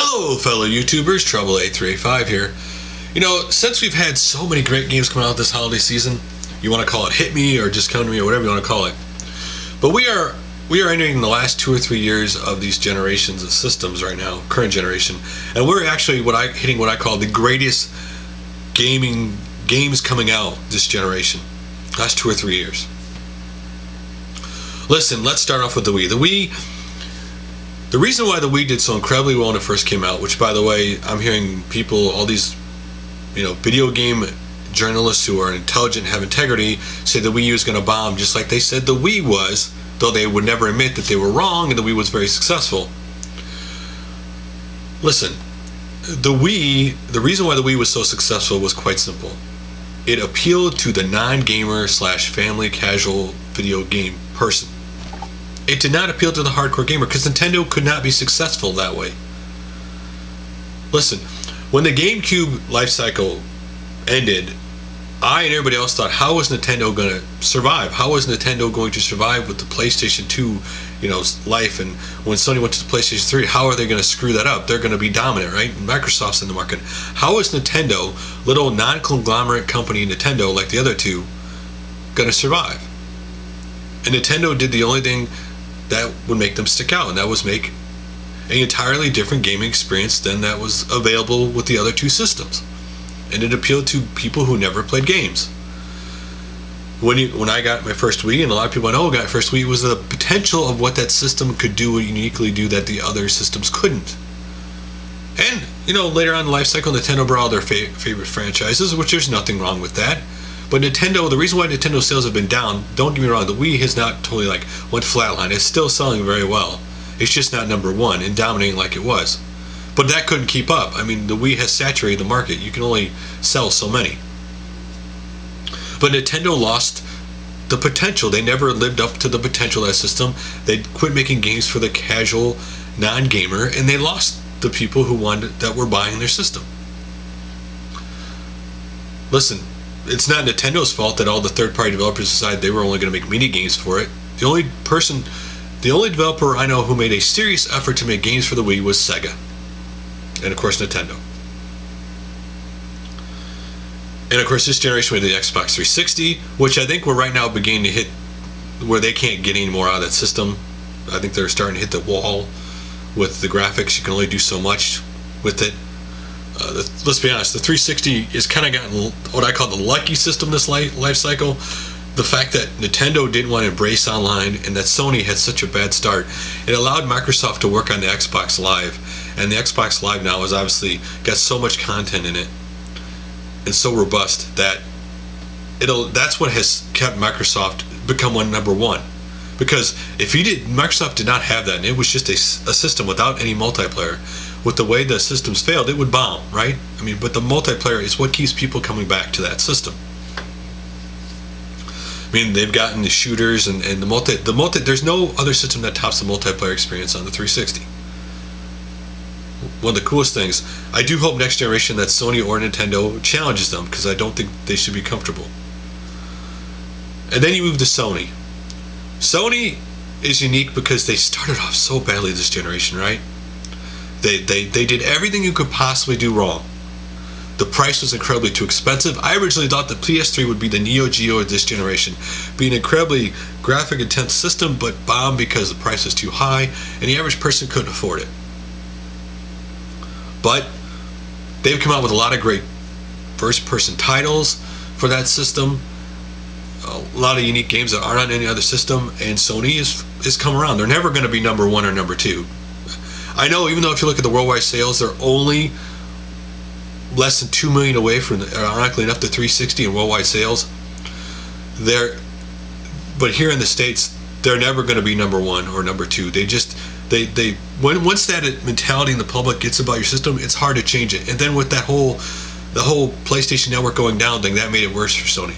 Hello, fellow YouTubers. Trouble8385 here. You know, since we've had so many great games coming out this holiday season, you want to call it Hit Me or Just Come to Me or whatever you want to call it, but we are entering the last 2 or 3 years of these generations of systems right now, current generation, and we're actually hitting what I call the greatest games coming out this generation, last 2 or 3 years. Listen, let's start off with the Wii. The reason why the Wii did so incredibly well when it first came out, which, by the way, I'm hearing people, all these, video game journalists who are intelligent and have integrity, say the Wii U is going to bomb, just like they said the Wii was, though they would never admit that they were wrong and the Wii was very successful. Listen, the reason why the Wii was so successful was quite simple. It appealed to the non-gamer / family casual video game person. It did not appeal to the hardcore gamer because Nintendo could not be successful that way. Listen, when the GameCube life cycle ended, I and everybody else thought, how was Nintendo going to survive? How was Nintendo going to survive with the PlayStation 2, life? And when Sony went to the PlayStation 3, how are they going to screw that up? They're going to be dominant, right? Microsoft's in the market. How is Nintendo, little non-conglomerate company Nintendo like the other two, going to survive? And Nintendo did the only thing that would make them stick out, and that was make an entirely different gaming experience than that was available with the other two systems. And it appealed to people who never played games. When I got my first Wii, and a lot of people I know got my first Wii, was the potential of what that system could do, uniquely do, that the other systems couldn't. And, later on in the life cycle, Nintendo brought all their favorite franchises, which there's nothing wrong with that. But Nintendo, the reason why Nintendo sales have been down, don't get me wrong, the Wii has not totally went flatline. It's still selling very well. It's just not number one and dominating like it was. But that couldn't keep up. I mean, the Wii has saturated the market. You can only sell so many. But Nintendo lost the potential. They never lived up to the potential of that system. They quit making games for the casual non-gamer, and they lost the people that were buying their system. Listen, it's not Nintendo's fault that all the third-party developers decided they were only going to make mini games for it. The only developer I know who made a serious effort to make games for the Wii was Sega. And of course Nintendo. And of course this generation we had the Xbox 360, which I think we're right now beginning to hit where they can't get any more out of that system. I think they're starting to hit the wall with the graphics. You can only do so much with it. Let's be honest, the 360 has kind of gotten what I call the lucky system this life cycle. The fact that Nintendo didn't want to embrace online and that Sony had such a bad start, it allowed Microsoft to work on the Xbox Live. And the Xbox Live now has obviously got so much content in it and so robust that that's what has kept Microsoft become number one. Because if Microsoft did not have that, and it was just a system without any multiplayer, with the way the systems failed, it would bomb, right? I mean, but the multiplayer is what keeps people coming back to that system. I mean, they've gotten the shooters and the there's no other system that tops the multiplayer experience on the 360. One of the coolest things. I do hope next generation that Sony or Nintendo challenges them, because I don't think they should be comfortable. And then you move to Sony. Sony is unique because they started off so badly this generation, right? They did everything you could possibly do wrong. The price was incredibly too expensive. I originally thought the PS3 would be the Neo Geo of this generation, be an incredibly graphic intense system, but bombed because the price was too high and the average person couldn't afford it. But they've come out with a lot of great first-person titles for that system, a lot of unique games that aren't on any other system, and Sony is come around. They're never going to be number one or number two. I know, even though if you look at the worldwide sales, they're only less than 2 million away from, ironically enough, the 360 in worldwide sales. But here in the States, they're never going to be number one or number two. Once that mentality in the public gets about your system, it's hard to change it. And then with the whole PlayStation Network going down thing, that made it worse for Sony.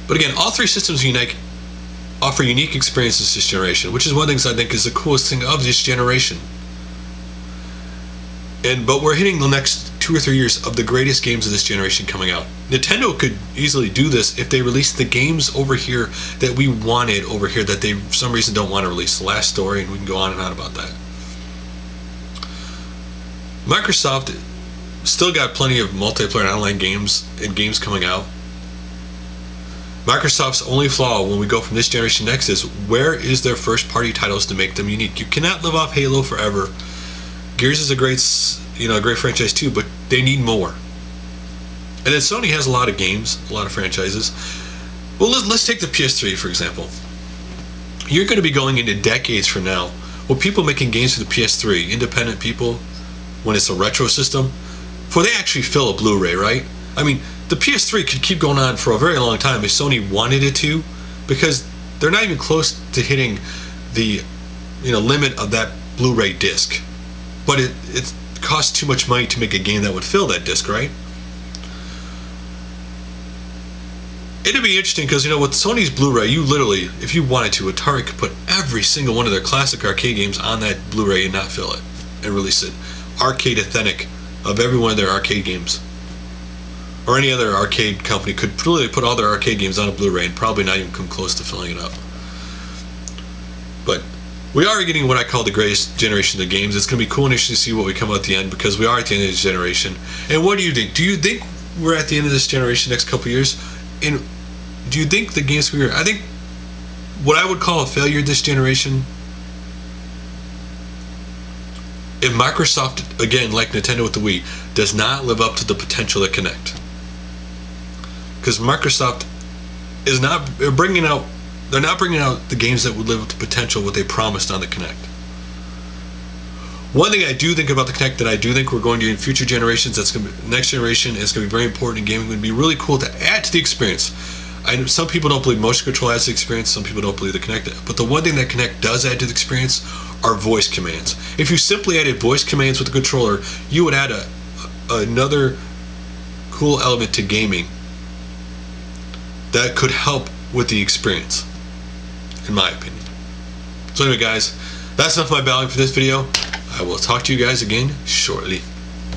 But again, all three systems offer unique experiences this generation, which is one of the things I think is the coolest thing of this generation. But we're hitting the next 2 or 3 years of the greatest games of this generation coming out. Nintendo could easily do this if they released the games over here that we wanted over here that they for some reason don't want to release. The last story, and we can go on and on about that. Microsoft still got plenty of multiplayer and online games and games coming out. Microsoft's only flaw when we go from this generation to next is, where is their first party titles to make them unique? You cannot live off Halo forever. Gears is a great franchise too, but they need more. And then Sony has a lot of games, a lot of franchises. Well, let's take the PS3 for example. You're going to be going into decades from now with people making games for the PS3, independent people, when it's a retro system, before they actually fill a Blu-ray, right? I mean, the PS3 could keep going on for a very long time if Sony wanted it to, because they're not even close to hitting the limit of that Blu-ray disc. But it costs too much money to make a game that would fill that disc, right? It'd be interesting because, with Sony's Blu-ray, you literally, if you wanted to, Atari could put every single one of their classic arcade games on that Blu-ray and not fill it and release it. Arcade authentic of every one of their arcade games. Or any other arcade company could literally put all their arcade games on a Blu-ray and probably not even come close to filling it up. But we are getting what I call the greatest generation of games. It's going to be cool and interesting to see what we come out at the end, because we are at the end of this generation. And what do you think? Do you think we're at the end of this generation next couple years? And do you think the games I think what I would call a failure this generation, if Microsoft, again, like Nintendo with the Wii, does not live up to the potential of Kinect. Because Microsoft is not bringing out the games that would live up to potential, what they promised on the Kinect. One thing I do think about the Kinect that I do think we're going to in future generations, that's going to be next generation, is going to be very important in gaming. It would be really cool to add to the experience. I know some people don't believe motion control adds to the experience, some people don't believe the Kinect, but the one thing that Kinect does add to the experience are voice commands. If you simply added voice commands with the controller, you would add another cool element to gaming that could help with the experience, in my opinion. So anyway guys, that's enough of my babbling for this video. I will talk to you guys again shortly.